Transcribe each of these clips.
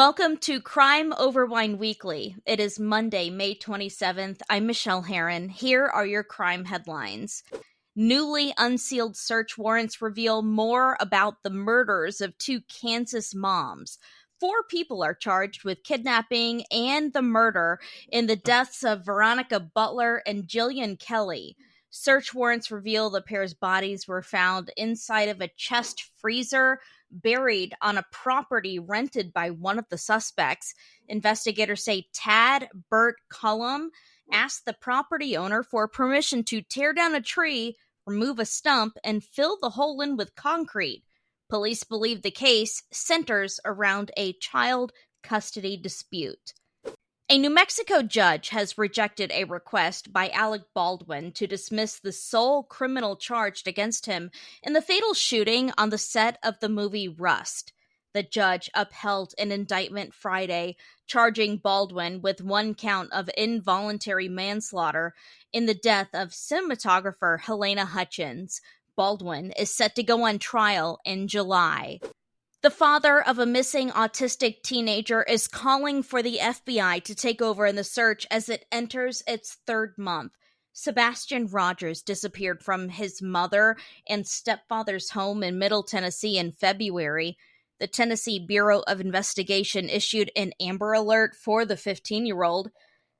Welcome to Crime Over Wine Weekly. It is Monday, May 27th. I'm Michelle Heron. Here are your crime headlines. Newly unsealed search warrants reveal more about the murders of two Kansas moms. 4 people are charged with kidnapping and the murder in the deaths of Veronica Butler and Jillian Kelly. Search warrants reveal the pair's bodies were found inside of a chest freezer buried on a property rented by one of the suspects. Investigators say Tad Burt Cullum asked the property owner for permission to tear down a tree, remove a stump, and fill the hole in with concrete. Police believe the case centers around a child custody dispute. A New Mexico judge has rejected a request by Alec Baldwin to dismiss the sole criminal charged against him in the fatal shooting on the set of the movie Rust. The judge upheld an indictment Friday charging Baldwin with 1 count of involuntary manslaughter in the death of cinematographer Helena Hutchins. Baldwin is set to go on trial in July. The father of a missing autistic teenager is calling for the FBI to take over in the search as it enters its 3rd month. Sebastian Rogers disappeared from his mother and stepfather's home in Middle Tennessee in February. The Tennessee Bureau of Investigation issued an Amber Alert for the 15-year-old.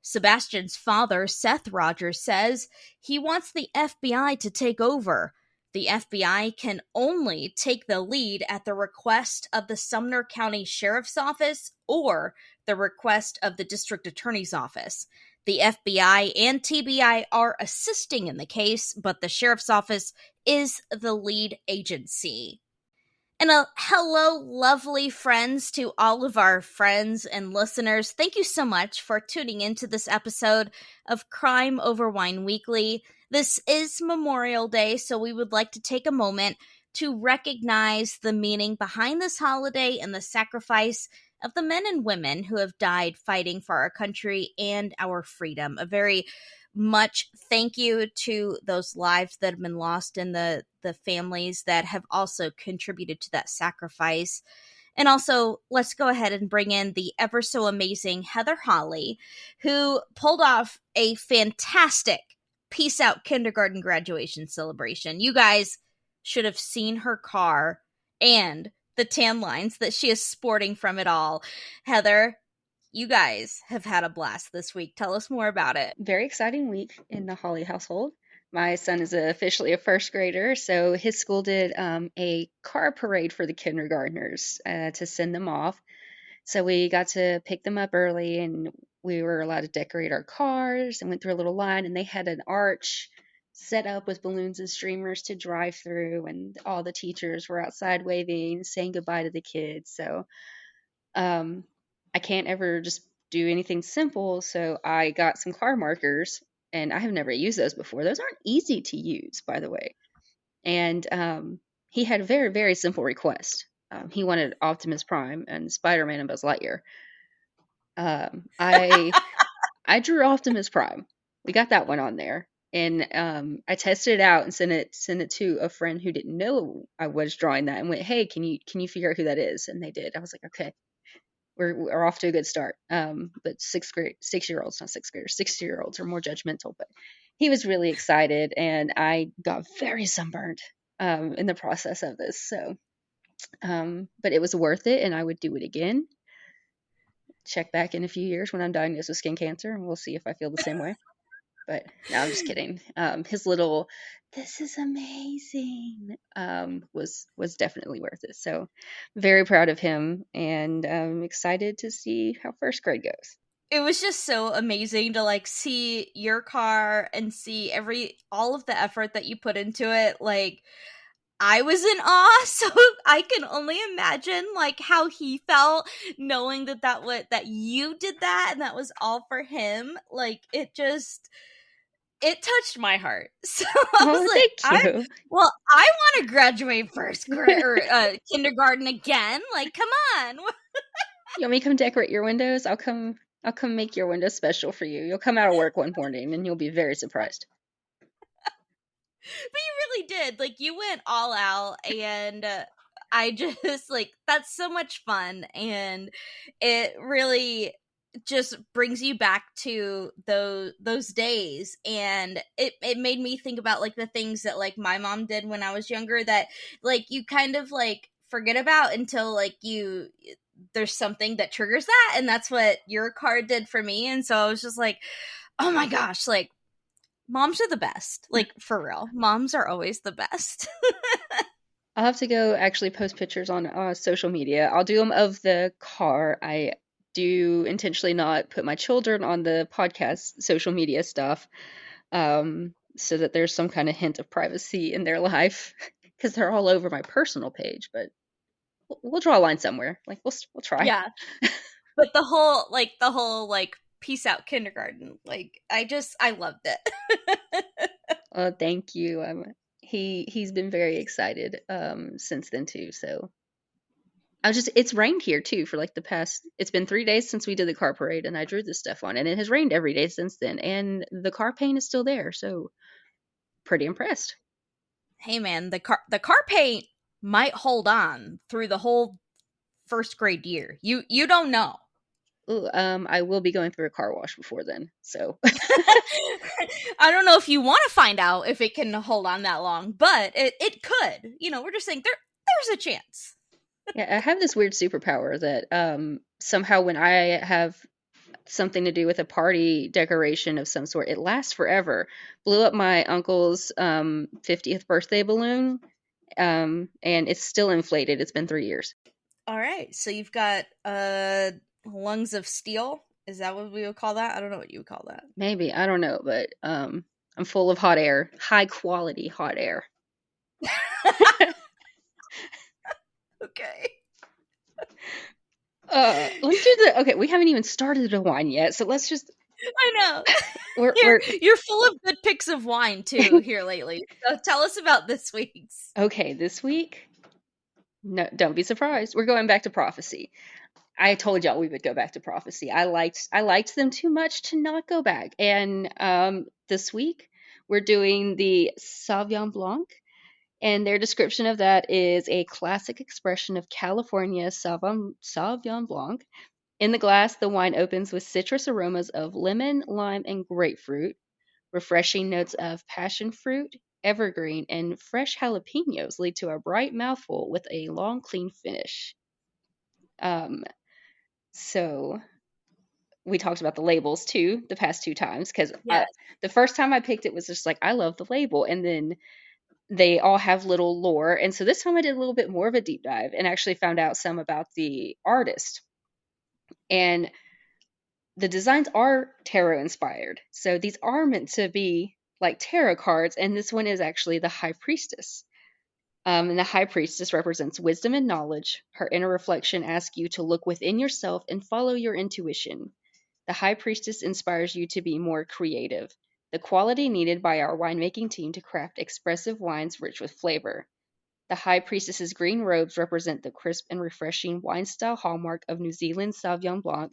Sebastian's father, Seth Rogers, says he wants the FBI to take over. The FBI can only take the lead at the request of the Sumner County Sheriff's Office or the request of the District Attorney's Office. The FBI and TBI are assisting in the case, but the Sheriff's Office is the lead agency. And a hello, lovely friends, to all of our friends and listeners. Thank you so much for tuning into this episode of Crime Over Wine Weekly. This is Memorial Day, so we would like to take a moment to recognize the meaning behind this holiday and the sacrifice of the men and women who have died fighting for our country and our freedom. A very much thank you to those lives that have been lost and the families that have also contributed to that sacrifice. And also, let's go ahead and bring in the ever so amazing Heather Holley, who pulled off a fantastic Peace Out kindergarten graduation celebration. You guys should have seen her car and the tan lines that she is sporting from it all. Heather, you guys have had a blast this week. Tell us more about it. Very exciting week in the Holley household. My son is officially a 1st grader, so his school did a car parade for the kindergartners to send them off. So we got to pick them up early, and we were allowed to decorate our cars and went through a little line, and they had an arch set up with balloons and streamers to drive through, and all the teachers were outside waving, saying goodbye to the kids. So I can't ever just do anything simple, so I got some car markers, and I have never used those before. Those aren't easy to use, by the way. And he had a very, very simple request. He wanted Optimus Prime and Spider-Man and Buzz Lightyear. I drew Optimus Prime. We got that one on there, and I tested it out and sent it to a friend who didn't know I was drawing that, and went, "Hey, can you figure out who that is?" And they did. I was like, "Okay, we're off to a good start." But 6-year-olds, not 6th graders, 6-year-olds are more judgmental. But he was really excited, and I got very sunburned in the process of this. So, but it was worth it, and I would do it again. Check back in a few years when I'm diagnosed with skin cancer, and we'll see if I feel the same way. But no, I'm just kidding. His little "this is amazing" was definitely worth it. So very proud of him, and excited to see how 1st grade goes. It was just so amazing to see your car and see all of the effort that you put into it. I was in awe, so I can only imagine how he felt knowing that you did that and that was all for him. It touched my heart. So I was thank you. I want to graduate 1st grade or kindergarten again. Come on. You want me to come decorate your windows? I'll come make your windows special for you. You'll come out of work one morning and you'll be very surprised. But you really did. You went all out, and I just like that's so much fun, and it really just brings you back to those days, and it made me think about like the things that like my mom did when I was younger that like you kind of like forget about until like you there's something that triggers that, and that's what your card did for me. And so I was just like, oh my gosh, like moms are the best, like for real, moms are always the best. I'll have to go actually post pictures on social media. I'll do them of the car. I do intentionally not put my children on the podcast social media stuff, so that there's some kind of hint of privacy in their life, because they're all over my personal page. But we'll draw a line somewhere. Like we'll try. Yeah, but the whole peace out kindergarten, like I loved it. Thank you. He's been very excited since then too. So it's rained here too for like it's been 3 days since we did the car parade and I drew this stuff on, and it has rained every day since then, and the car paint is still there, so pretty impressed. Hey man, the car paint might hold on through the whole first grade year. You don't know. Ooh, I will be going through a car wash before then, so I don't know if you want to find out if it can hold on that long, but it could. We're just saying there's a chance. yeah, I have this weird superpower that somehow when I have something to do with a party decoration of some sort, it lasts forever. Blew up my uncle's 50th birthday balloon, and it's still inflated. It's been 3 years. All right, so you've got lungs of steel. Is that what we would call that? I don't know what you would call that. Maybe, I don't know, but I'm full of hot air, high quality hot air. Okay. Let's do okay, we haven't even started the wine yet, so let's just. I know. We're you're full of good picks of wine too here lately. So tell us about this week's. okay. This week, no, don't be surprised. We're going back to Prophecy. I told y'all we would go back to Prophecy. I liked them too much to not go back. And this week we're doing the Sauvignon Blanc, and their description of that is a classic expression of California Sauvignon Blanc. In the glass, the wine opens with citrus aromas of lemon, lime, and grapefruit, refreshing notes of passion fruit, evergreen, and fresh jalapenos lead to a bright mouthful with a long, clean finish. Um, so we talked about the labels too the past two times, because Yes. the first time I picked it was just like, I love the label, and then they all have little lore, and so this time I did a little bit more of a deep dive and actually found out some about the artist. And the designs are tarot inspired, so these are meant to be like tarot cards, and this one is actually the High Priestess. And the High Priestess represents wisdom and knowledge. Her inner reflection asks you to look within yourself and follow your intuition. The High Priestess inspires you to be more creative, the quality needed by our winemaking team to craft expressive wines rich with flavor. The High Priestess's green robes represent the crisp and refreshing wine-style hallmark of New Zealand's Sauvignon Blanc.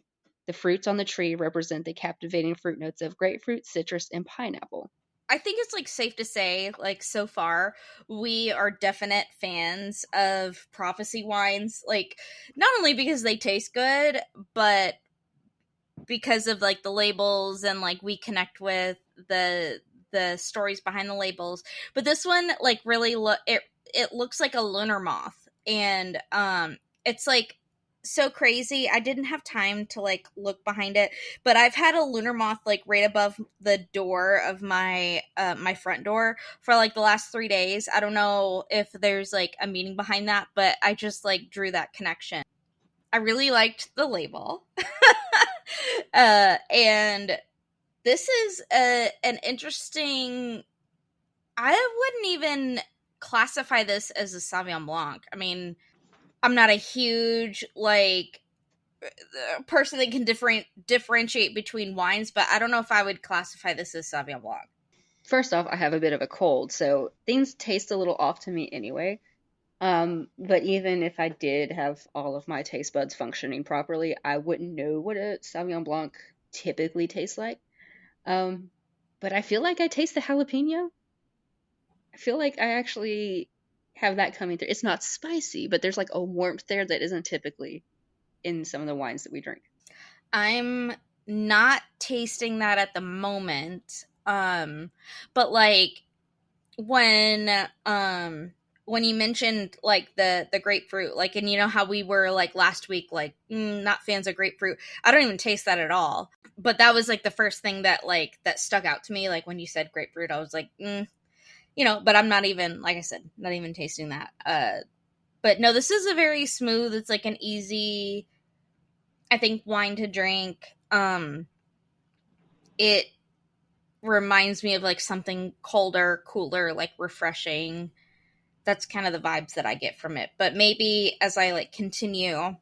The fruits on the tree represent the captivating fruit notes of grapefruit, citrus, and pineapple. I think it's like safe to say, like so far, we are definite fans of Prophecy wines. Like not only because they taste good, but because of like the labels, and like we connect with the stories behind the labels. But this one like really it looks like a lunar moth, and it's like so crazy. I didn't have time to like look behind it, but I've had a lunar moth like right above the door of my my front door for like the last 3 days. I don't know if there's like a meaning behind that, but I just like drew that connection. I really liked the label. And this is an interesting. I wouldn't even classify this as a Sauvignon Blanc. I mean, I'm not a huge like person that can differentiate between wines, but I don't know if I would classify this as Sauvignon Blanc. First off, I have a bit of a cold, so things taste a little off to me anyway. But even if I did have all of my taste buds functioning properly, I wouldn't know what a Sauvignon Blanc typically tastes like. But I feel like I taste the jalapeno. I feel like I actually have that coming through. It's not spicy, but there's like a warmth there that isn't typically in some of the wines that we drink. I'm not tasting that at the moment. But like when when you mentioned like the grapefruit, like, and you know how we were like last week, like not fans of grapefruit. I don't even taste that at all. But that was like the first thing that like that stuck out to me. Like when you said grapefruit, I was like, but I'm not even, like I said, not even tasting that. But no, this is a very smooth. It's like an easy, I think, wine to drink. It reminds me of like something colder, cooler, like refreshing. That's kind of the vibes that I get from it. But maybe as I like continue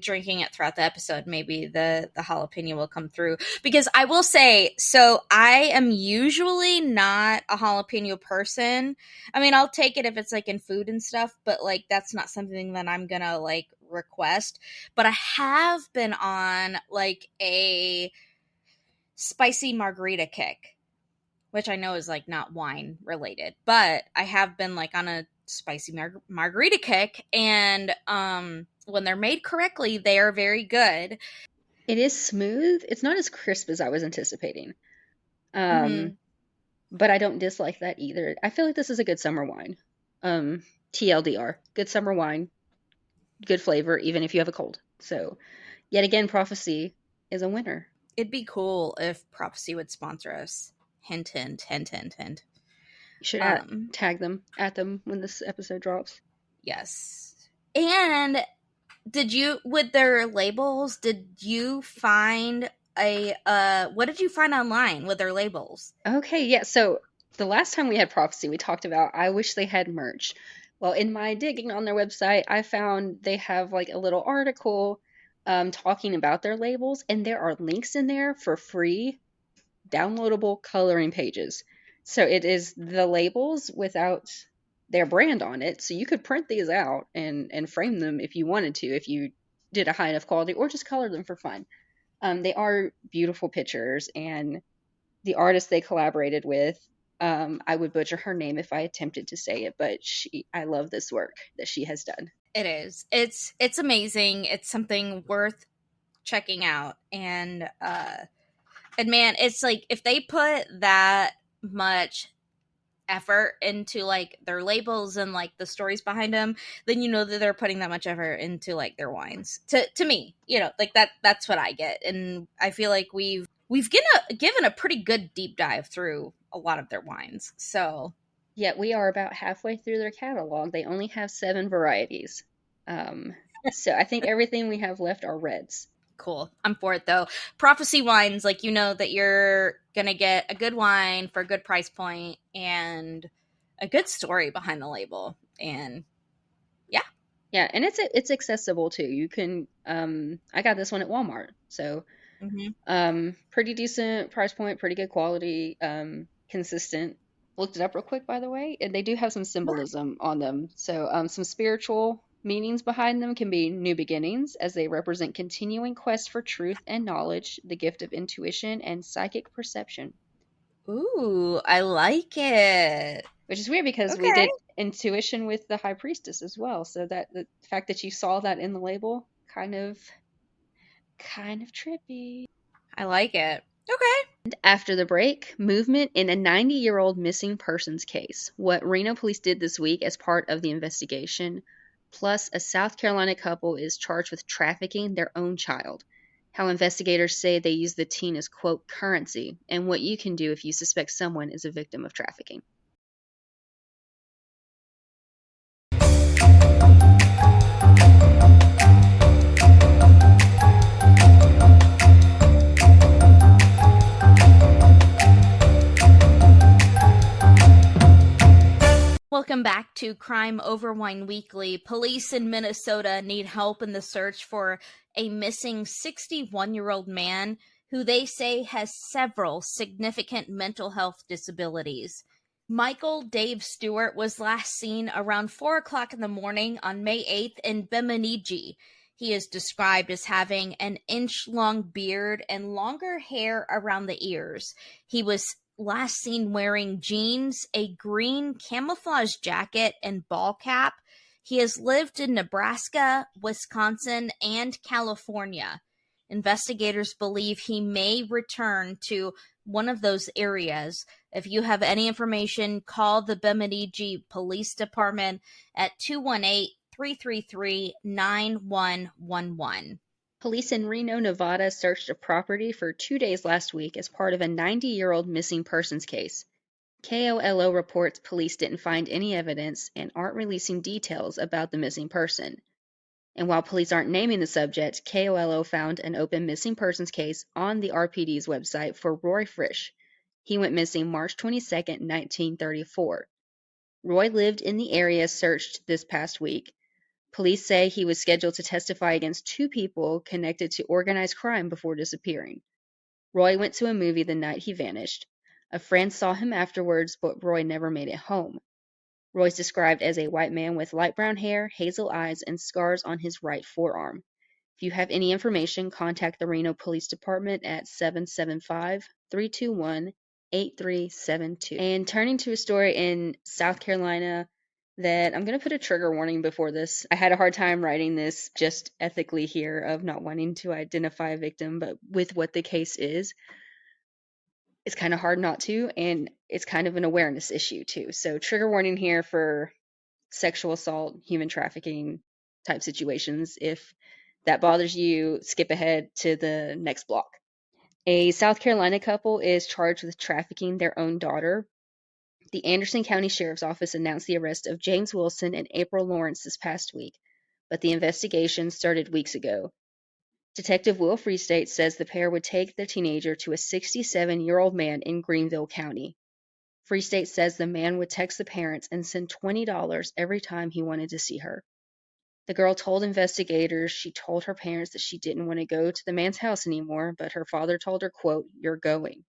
drinking it throughout the episode, maybe the jalapeno will come through. Because I will say, so I am usually not a jalapeno person. I mean, I'll take it if it's like in food and stuff, but like that's not something that I'm gonna like request. But I have been on like a spicy margarita kick, which I know is like not wine related, but I have been like on a spicy margarita kick, and when they're made correctly, they are very good. It is smooth. It's not as crisp as I was anticipating. Mm-hmm. But I don't dislike that either. I feel like this is a good summer wine. TLDR, good summer wine, good flavor, even if you have a cold. So, yet again, Prophecy is a winner. It'd be cool if Prophecy would sponsor us. Hint, hint, hint, hint, hint. You should Um, tag them at them when this episode drops. yes. And did you, with their labels, did you find what did you find online with their labels? Okay, yeah. So the last time we had Prophecy, we talked about I wish they had merch. Well, in my digging on their website, I found they have like a little article talking about their labels, and there are links in there for free downloadable coloring pages. So it is the labels without their brand on it. So you could print these out and frame them if you wanted to, if you did a high enough quality, or just color them for fun. They are beautiful pictures, and the artist they collaborated with, I would butcher her name if I attempted to say it, but I love this work that she has done. It is. It's amazing. It's something worth checking out. And man, it's like if they put that much effort into like their labels and like the stories behind them, then you know that they're putting that much effort into like their wines. To me, like that's what I get. And I feel like we've given a pretty good deep dive through a lot of their wines. So Yet we are about halfway through their catalog. They only have 7 varieties. So I think everything we have left are reds. cool. I'm for it though. Prophecy Wines, like you know that you're gonna get a good wine for a good price point and a good story behind the label. And yeah. Yeah, and it's accessible too. You can I got this one at Walmart. So pretty decent price point, pretty good quality, consistent. Looked it up real quick, by the way, and they do have some symbolism on them. So some spiritual meanings behind them can be new beginnings, as they represent continuing quest for truth and knowledge, the gift of intuition and psychic perception. Ooh, I like it. Which is weird because we Okay. did intuition with the high priestess as well. So that the fact that you saw that in the label, kind of trippy. I like it. Okay. After the break, movement in a 90-year-old missing persons case. What Reno police did this week as part of the investigation. Plus, a South Carolina couple is charged with trafficking their own child. How investigators say they use the teen as, quote, currency, and what you can do if you suspect someone is a victim of trafficking. Welcome back to Crime Over Wine Weekly. Police in Minnesota need help in the search for a missing 61-year-old man who they say has several significant mental health disabilities. Michael Dave Stewart was last seen around 4 o'clock in the morning on May 8th in Bemidji. He is described as having an inch-long beard and longer hair around the ears. He was last seen wearing jeans, a green camouflage jacket, and ball cap. He has lived in Nebraska, Wisconsin, and California. Investigators believe he may return to one of those areas. If you have any information, call the Bemidji Police Department at 218-333-9111. Police in Reno, Nevada searched a property for 2 days last week as part of a 90-year-old missing persons case. KOLO reports police didn't find any evidence and aren't releasing details about the missing person. And while police aren't naming the subject, KOLO found an open missing persons case on the RPD's website for Roy Frisch. He went missing March 22, 1934. Roy lived in the area searched this past week. Police say he was scheduled to testify against 2 people connected to organized crime before disappearing. Roy went to a movie the night he vanished. A friend saw him afterwards, but Roy never made it home. Roy's described as a white man with light brown hair, hazel eyes, and scars on his right forearm. If you have any information, contact the Reno Police Department at 775-321-8372. And turning to a story in South Carolina that I'm going to put a trigger warning before this. I had a hard time writing this just ethically here of not wanting to identify a victim, but with what the case is, it's kind of hard not to, and it's kind of an awareness issue too. So trigger warning here for sexual assault, human trafficking type situations. If that bothers you, skip ahead to the next block. A South Carolina couple is charged with trafficking their own daughter. The Anderson County Sheriff's Office announced the arrest of James Wilson and April Lawrence this past week, but the investigation started weeks ago. Detective Will Freestate says the pair would take the teenager to a 67-year-old man in Greenville County. Freestate says the man would text the parents and send $20 every time he wanted to see her. The girl told investigators she told her parents that she didn't want to go to the man's house anymore, but her father told her, quote, "You're going."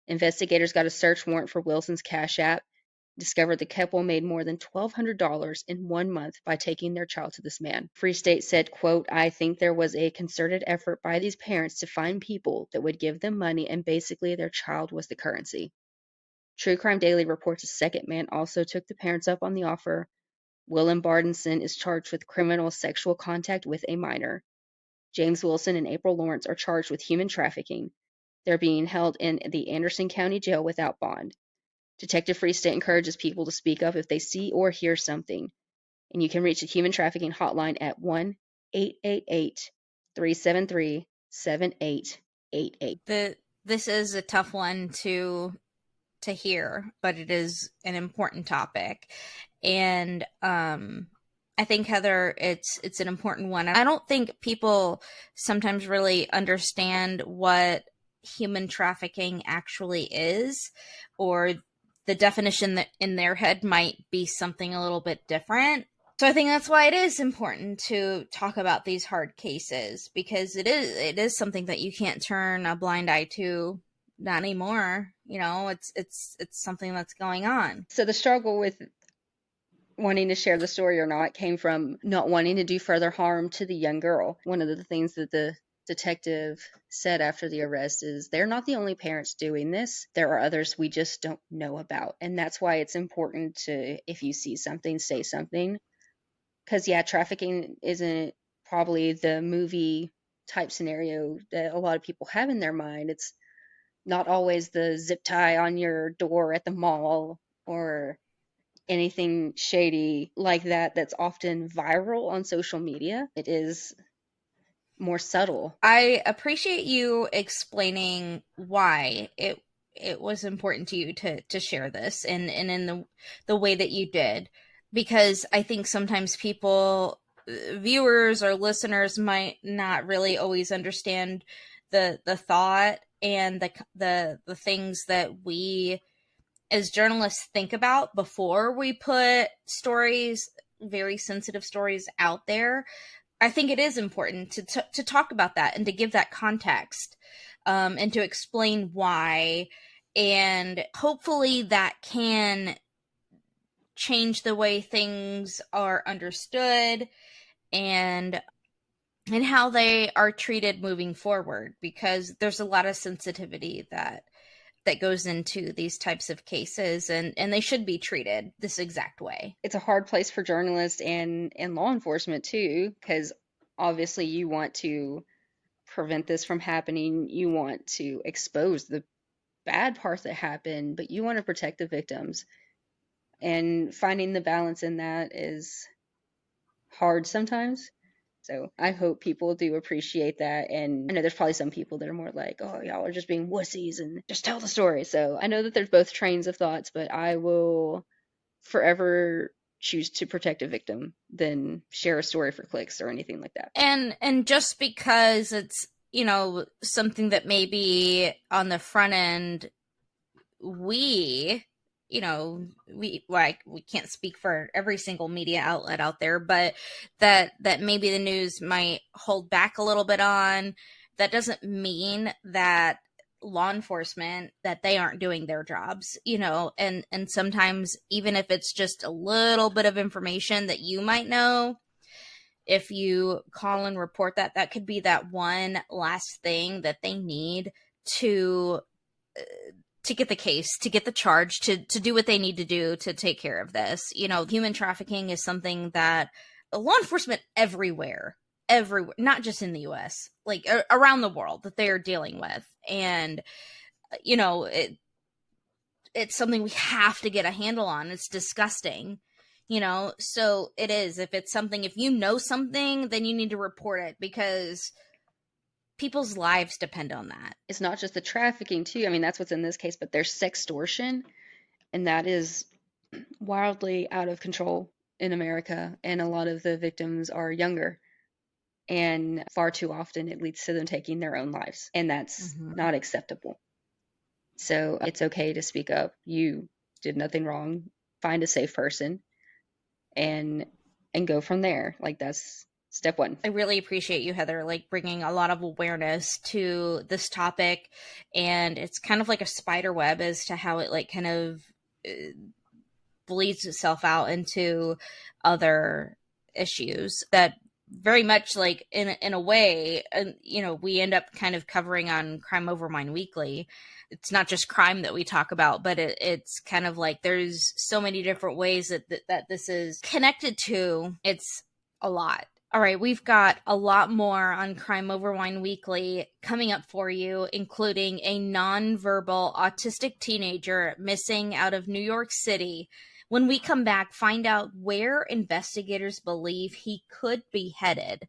Investigators got a search warrant for Wilson's Cash App, discovered the couple made more than $1,200 in 1 month by taking their child to this man. Free State said, quote, "I think there was a concerted effort by these parents to find people that would give them money, and basically their child was the currency." True Crime Daily reports a second man also took the parents up on the offer. Willem Bardenson is charged with criminal sexual contact with a minor. James Wilson and April Lawrence are charged with human trafficking. They're being held in the Anderson County Jail without bond. Detective Freestate encourages people to speak up if they see or hear something. And you can reach the human trafficking hotline at 1-888-373-7888. This is a tough one to hear, but it is an important topic. And I think, Heather, it's an important one. I don't think people sometimes really understand what human trafficking actually is, or the definition that in their head might be something a little bit different. So I think that's why it is important to talk about these hard cases, because it is something that you can't turn a blind eye to. Not anymore. You know, it's something that's going on. So the struggle with wanting to share the story or not came from not wanting to do further harm to the young girl. One of the things that the detective said after the arrest is they're not the only parents doing this. There are others we just don't know about. And that's why it's important to, if you see something, say something. Because, yeah, trafficking isn't probably the movie type scenario that a lot of people have in their mind. It's not always the zip tie on your door at the mall or anything shady like that that's often viral on social media. It is more subtle. I appreciate you explaining why it was important to you to share this and in the way that you did, because I think sometimes people, viewers or listeners, might not really always understand the thought and the things that we as journalists think about before we put stories, very sensitive stories, out there. I think it is important to talk about that and to give that context, and to explain why, and hopefully that can change the way things are understood and how they are treated moving forward, because there's a lot of sensitivity that that goes into these types of cases, and they should be treated this exact way. It's a hard place for journalists and law enforcement too, because obviously you want to prevent this from happening. You want to expose the bad parts that happen, but you want to protect the victims. And finding the balance in that is hard sometimes. So I hope people do appreciate that. And I know there's probably some people that are more like, oh, y'all are just being wussies and just tell the story. So I know that there's both trains of thoughts, but I will forever choose to protect a victim than share a story for clicks or anything like that. And just because it's, something that maybe on the front end, we can't speak for every single media outlet out there, but that maybe the news might hold back a little bit on, that doesn't mean that law enforcement, that they aren't doing their jobs, and sometimes even if it's just a little bit of information that you might know, if you call and report that could be that one last thing that they need to get the case, to get the charge, to do what they need to do to take care of this. Human trafficking is something that law enforcement everywhere, not just in the US, like around the world, that they are dealing with. And, it's something we have to get a handle on. It's disgusting. So it is. If you know something, then you need to report it, because people's lives depend on that. It's not just the trafficking too. I mean, that's what's in this case, but there's sextortion, and that is wildly out of control in America. And a lot of the victims are younger, and far too often it leads to them taking their own lives, and that's not acceptable. So it's okay to speak up. You did nothing wrong. Find a safe person and go from there. Like, that's step one. I really appreciate you, Heather, bringing a lot of awareness to this topic. And it's kind of like a spider web as to how it kind of bleeds itself out into other issues that very much in a way, we end up kind of covering on Crime Over Wine Weekly. It's not just crime that we talk about, but it's kind of there's so many different ways that this is connected to. It's a lot. All right, we've got a lot more on Crime Over Wine Weekly coming up for you, including a nonverbal autistic teenager missing out of New York City. When we come back, find out where investigators believe he could be headed.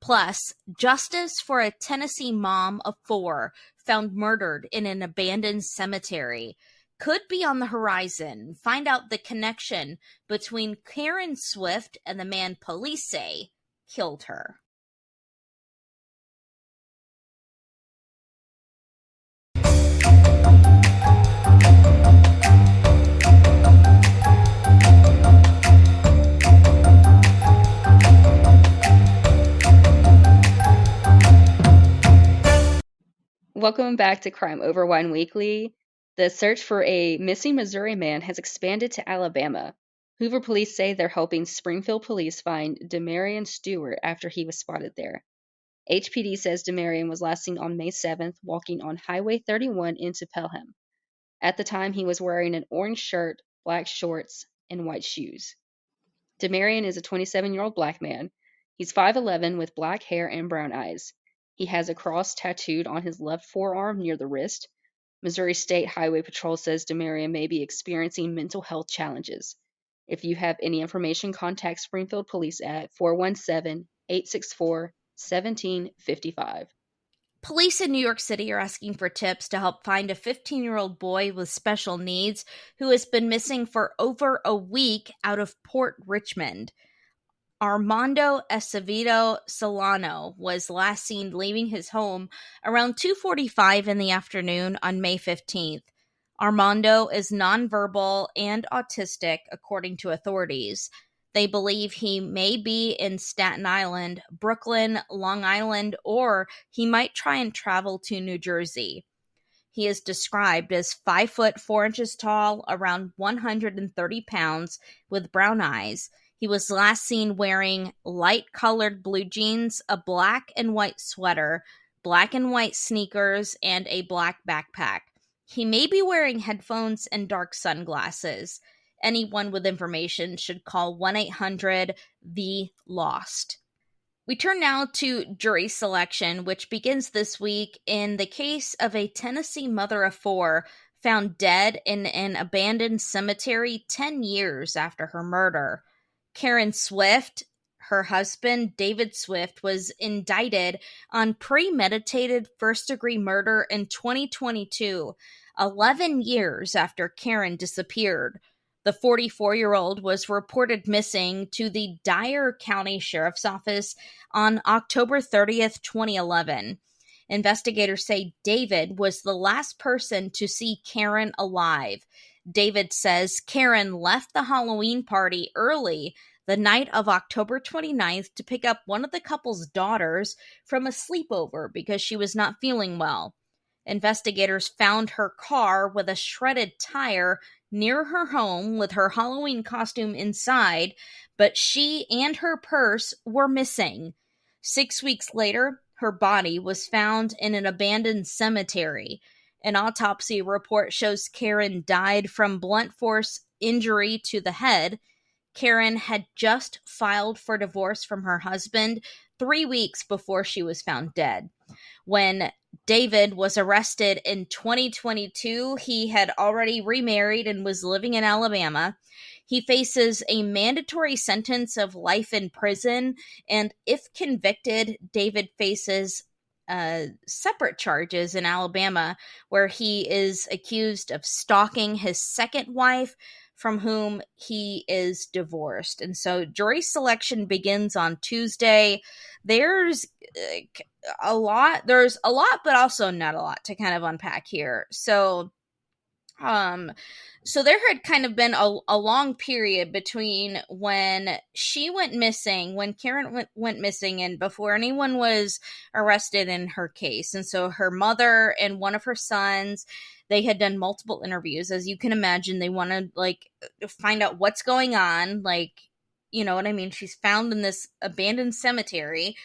Plus, justice for a Tennessee mom of 4 found murdered in an abandoned cemetery could be on the horizon. Find out the connection between Karen Swift and the man police say killed her. Welcome back to Crime Over Wine Weekly. The search for a missing Missouri man has expanded to Alabama. Hoover police say they're helping Springfield police find Demarion Stewart after he was spotted there. HPD says Demarion was last seen on May 7th walking on Highway 31 into Pelham. At the time, he was wearing an orange shirt, black shorts, and white shoes. Demarion is a 27-year-old black man. He's 5'11" with black hair and brown eyes. He has a cross tattooed on his left forearm near the wrist. Missouri State Highway Patrol says Demarion may be experiencing mental health challenges. If you have any information, contact Springfield Police at 417-864-1755. Police in New York City are asking for tips to help find a 15-year-old boy with special needs who has been missing for over a week out of Port Richmond. Armando Acevedo Solano was last seen leaving his home around 2:45 in the afternoon on May 15th. Armando is nonverbal and autistic, according to authorities. They believe he may be in Staten Island, Brooklyn, Long Island, or he might try and travel to New Jersey. He is described as 5 foot 4 inches tall, around 130 pounds, with brown eyes. He was last seen wearing light-colored blue jeans, a black and white sweater, black and white sneakers, and a black backpack. He may be wearing headphones and dark sunglasses. Anyone with information should call 1-800 The Lost. We turn now to jury selection, which begins this week in the case of a Tennessee mother of four found dead in an abandoned cemetery 10 years after her murder. Karen Swift, her husband, David Swift, was indicted on premeditated first-degree murder in 2022, 11 years after Karen disappeared. The 44-year-old was reported missing to the Dyer County Sheriff's Office on October 30th, 2011. Investigators say David was the last person to see Karen alive. David says Karen left the Halloween party early the night of October 29th to pick up one of the couple's daughters from a sleepover because she was not feeling well. Investigators found her car with a shredded tire near her home with her Halloween costume inside, but she and her purse were missing. 6 weeks later, her body was found in an abandoned cemetery. An autopsy report shows Karen died from blunt force injury to the head. Karen had just filed for divorce from her husband 3 weeks before she was found dead. When David was arrested in 2022, he had already remarried and was living in Alabama. He faces a mandatory sentence of life in prison, and if convicted, David faces separate charges in Alabama where he is accused of stalking his second wife, from whom he is divorced. And so jury selection begins on Tuesday. There's a lot, but also not a lot to kind of unpack here. So there had kind of been a long period between when she went missing, when Karen went missing, and before anyone was arrested in her case. And so her mother and one of her sons, they had done multiple interviews. As you can imagine, they want to like find out what's going on. Like, you know what I mean? She's found in this abandoned cemetery.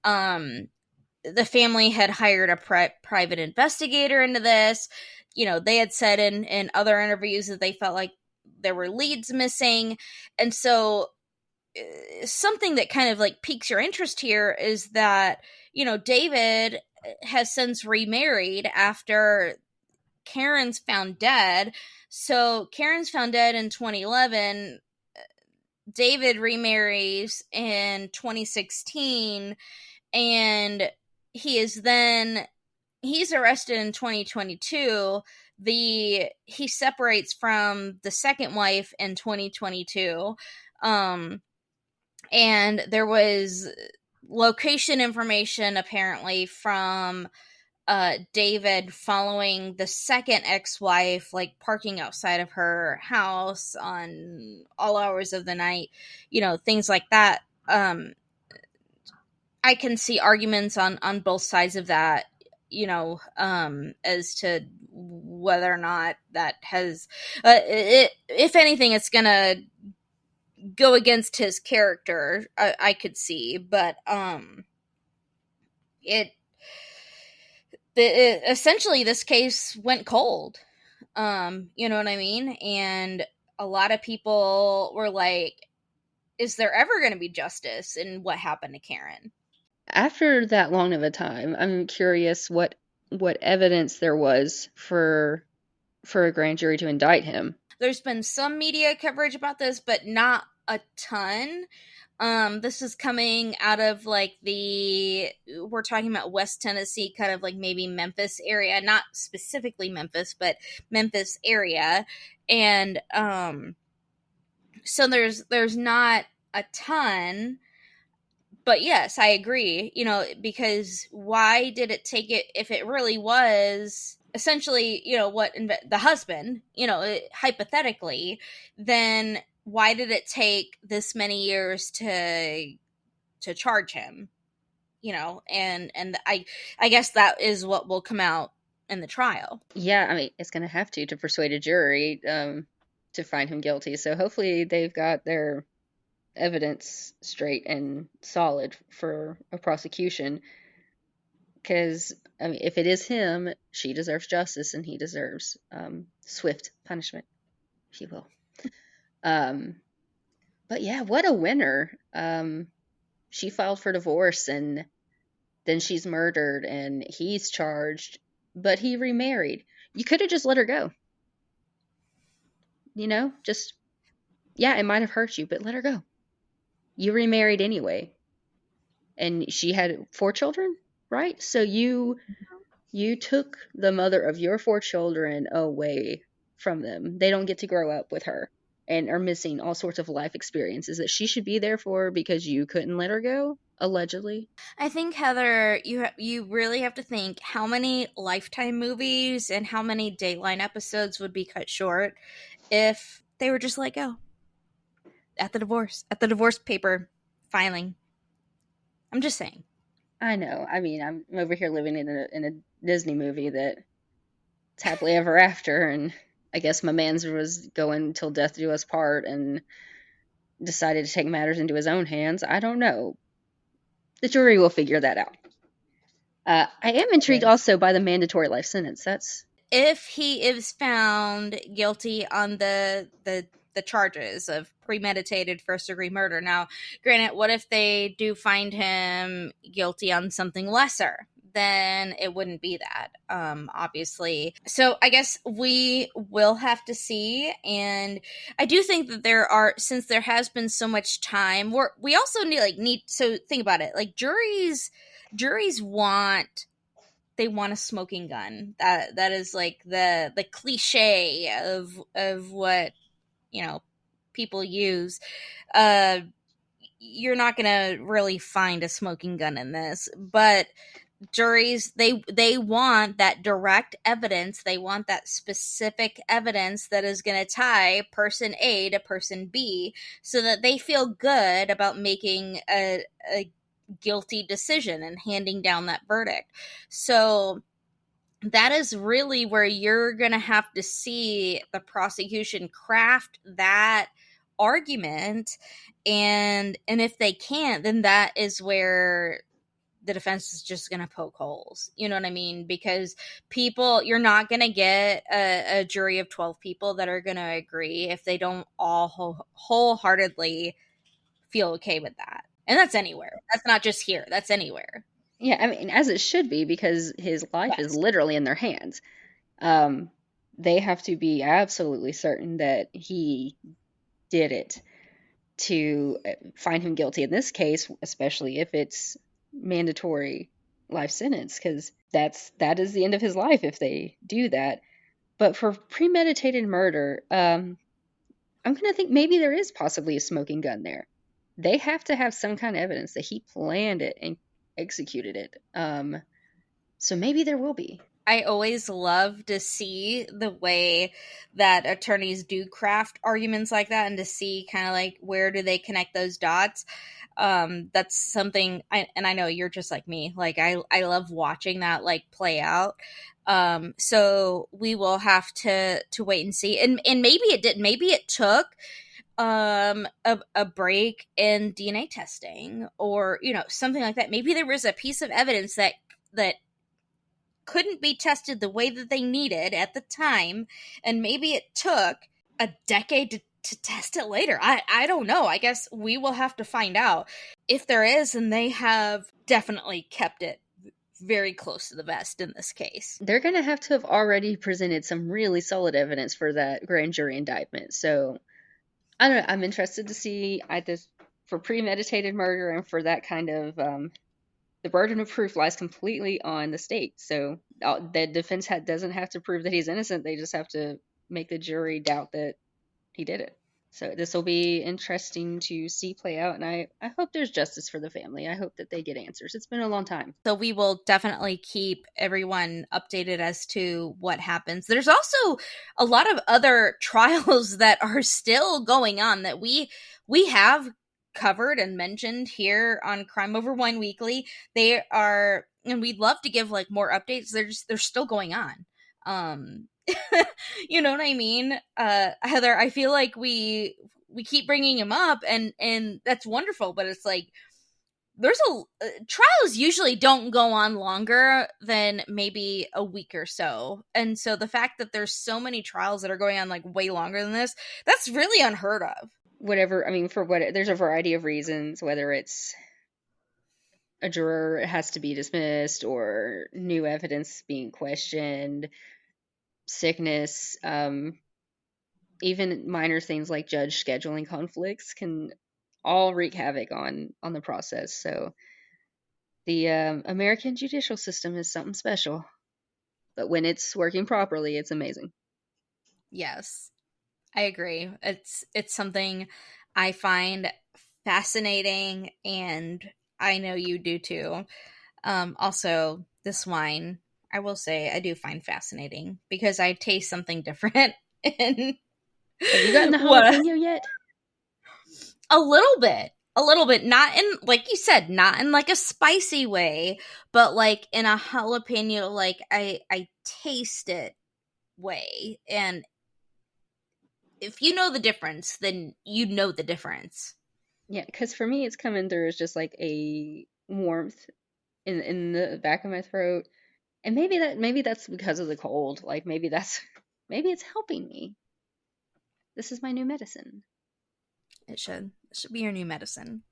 The family had hired a private investigator into this. You know, they had said in other interviews that they felt like there were leads missing. And so something that kind of like piques your interest here is that, you know, David has since remarried after Karen's found dead. So Karen's found dead in 2011. David remarries in 2016, and he's arrested in 2022. He separates from the second wife in 2022. And there was location information apparently from David following the second ex-wife, like parking outside of her house on all hours of the night, you know, things like that. I can see arguments on both sides of that, you know, as to whether or not that has, if anything, it's gonna go against his character. I could see, but essentially this case went cold. You know what I mean? And a lot of people were like, is there ever going to be justice in what happened to Karen? After that long of a time, I'm curious what evidence there was for a grand jury to indict him. There's been some media coverage about this, but not a ton. This is coming out of like we're talking about West Tennessee, kind of like maybe Memphis area, not specifically Memphis, but Memphis area. And so there's not a ton. But yes, I agree, you know, because why did it take it, if it really was essentially, you know, what the husband, you know, hypothetically, then why did it take this many years to charge him, you know? And I guess that is what will come out in the trial. Yeah, I mean, it's going to have to persuade a jury to find him guilty. So hopefully they've got their evidence straight and solid for a prosecution, because I mean, if it is him, she deserves justice and he deserves swift punishment, if you will. But yeah, what a winner. She filed for divorce and then she's murdered and he's charged, but he remarried. You could have just let her go. Just, yeah, it might have hurt you, but let her go. You remarried anyway. And she had 4 children, right? So you took the mother of your 4 children away from them. They don't get to grow up with her and are missing all sorts of life experiences that she should be there for because you couldn't let her go, allegedly. I think, Heather, you really have to think how many Lifetime movies and how many Dateline episodes would be cut short if they were just let go at the divorce paper filing. I'm just saying. I know. I mean, I'm over here living in a Disney movie that it's happily ever after, and I guess my man's was going till death do us part and decided to take matters into his own hands. I don't know. The jury will figure that out. I am intrigued also by the mandatory life sentence. That's if he is found guilty on the charges of premeditated first-degree murder. Now, granted, what if they do find him guilty on something lesser? Then it wouldn't be that, obviously. So I guess we will have to see. And I do think that since there has been so much time, we also need, so think about it. Like juries want a smoking gun. That is like the cliche of what people use. You're not gonna really find a smoking gun in this, but juries, they want that direct evidence. They want that specific evidence that is going to tie person A to person B so that they feel good about making a guilty decision and handing down that verdict. So that is really where you're going to have to see the prosecution craft that argument, and if they can't, then that is where the defense is just going to poke holes. You know what I mean? Because you're not going to get a jury of 12 people that are going to agree if they don't all wholeheartedly feel okay with that. And that's anywhere. That's not just here. That's anywhere. Yeah, I mean, as it should be, because his life is literally in their hands. They have to be absolutely certain that he did it to find him guilty in this case, especially if it's mandatory life sentence, because that is the end of his life if they do that. But for premeditated murder, I'm gonna think maybe there is possibly a smoking gun there. They have to have some kind of evidence that he planned it and executed it. So maybe there will be. I always love to see the way that attorneys do craft arguments like that and to see kind of like where do they connect those dots. That's something I know you're just like me. Like I love watching that like play out. So we will have to wait and see. And maybe it did. Maybe it took a break in DNA testing or, something like that. Maybe there was a piece of evidence that couldn't be tested the way that they needed at the time, and maybe it took a decade to test it later. I don't know. I guess we will have to find out. If there is, and they have definitely kept it very close to the vest in this case. They're going to have already presented some really solid evidence for that grand jury indictment. So, I don't know. I'm interested to see either for premeditated murder and for that kind of the burden of proof lies completely on the state. So the defense doesn't have to prove that he's innocent. They just have to make the jury doubt that he did it. So this will be interesting to see play out. And I hope there's justice for the family. I hope that they get answers. It's been a long time. So we will definitely keep everyone updated as to what happens. There's also a lot of other trials that are still going on that we have covered and mentioned here on Crime Over Wine Weekly. They are, and we'd love to give like more updates. They're still going on. You know what I mean? Heather, I feel like we keep bringing him up and that's wonderful, but it's like trials usually don't go on longer than maybe a week or so. And so the fact that there's so many trials that are going on like way longer than this, that's really unheard of. Whatever, I mean, there's a variety of reasons, whether it's a juror has to be dismissed or new evidence being questioned, sickness, even minor things like judge scheduling conflicts can all wreak havoc on the process. So the American judicial system is something special, but when it's working properly, it's amazing. Yes, I agree. It's something I find fascinating, and I know you do too. Also, this wine, I will say, I do find fascinating because I taste something different. And have you gotten the jalapeno yet? A little bit, not in, like you said, not in like a spicy way, but like in a jalapeno, like I taste it way. And if you know the difference, then you know the difference. Yeah, because for me, it's coming through as just like a warmth in the back of my throat, and maybe that's because of the cold. Like maybe it's helping me. This is my new medicine. It should be your new medicine.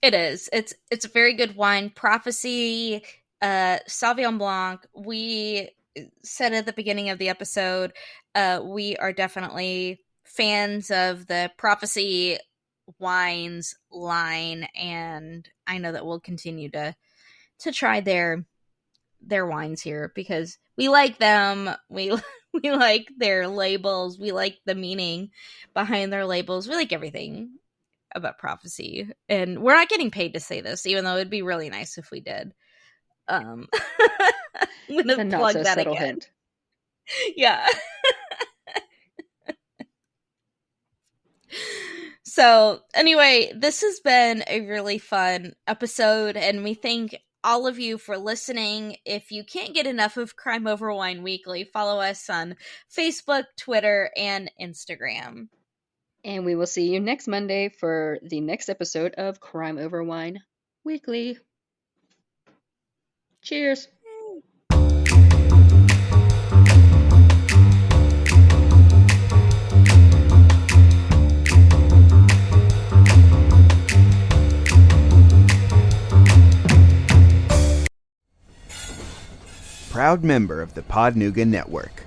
It is. It's a very good wine. Prophecy Sauvignon Blanc. We said at the beginning of the episode, we are definitely fans of the Prophecy Wines line, and I know that we'll continue to try their wines here because we like them. We like their labels. We like the meaning behind their labels. We like everything about Prophecy, and we're not getting paid to say this, even though it'd be really nice if we did. I'm gonna plug that again. Hint. Yeah. So anyway, this has been a really fun episode, and we thank all of you for listening. If you can't get enough of Crime Over Wine Weekly, follow us on Facebook, Twitter, and Instagram. And we will see you next Monday for the next episode of Crime Over Wine Weekly. Cheers. Proud member of the Podnuga Network.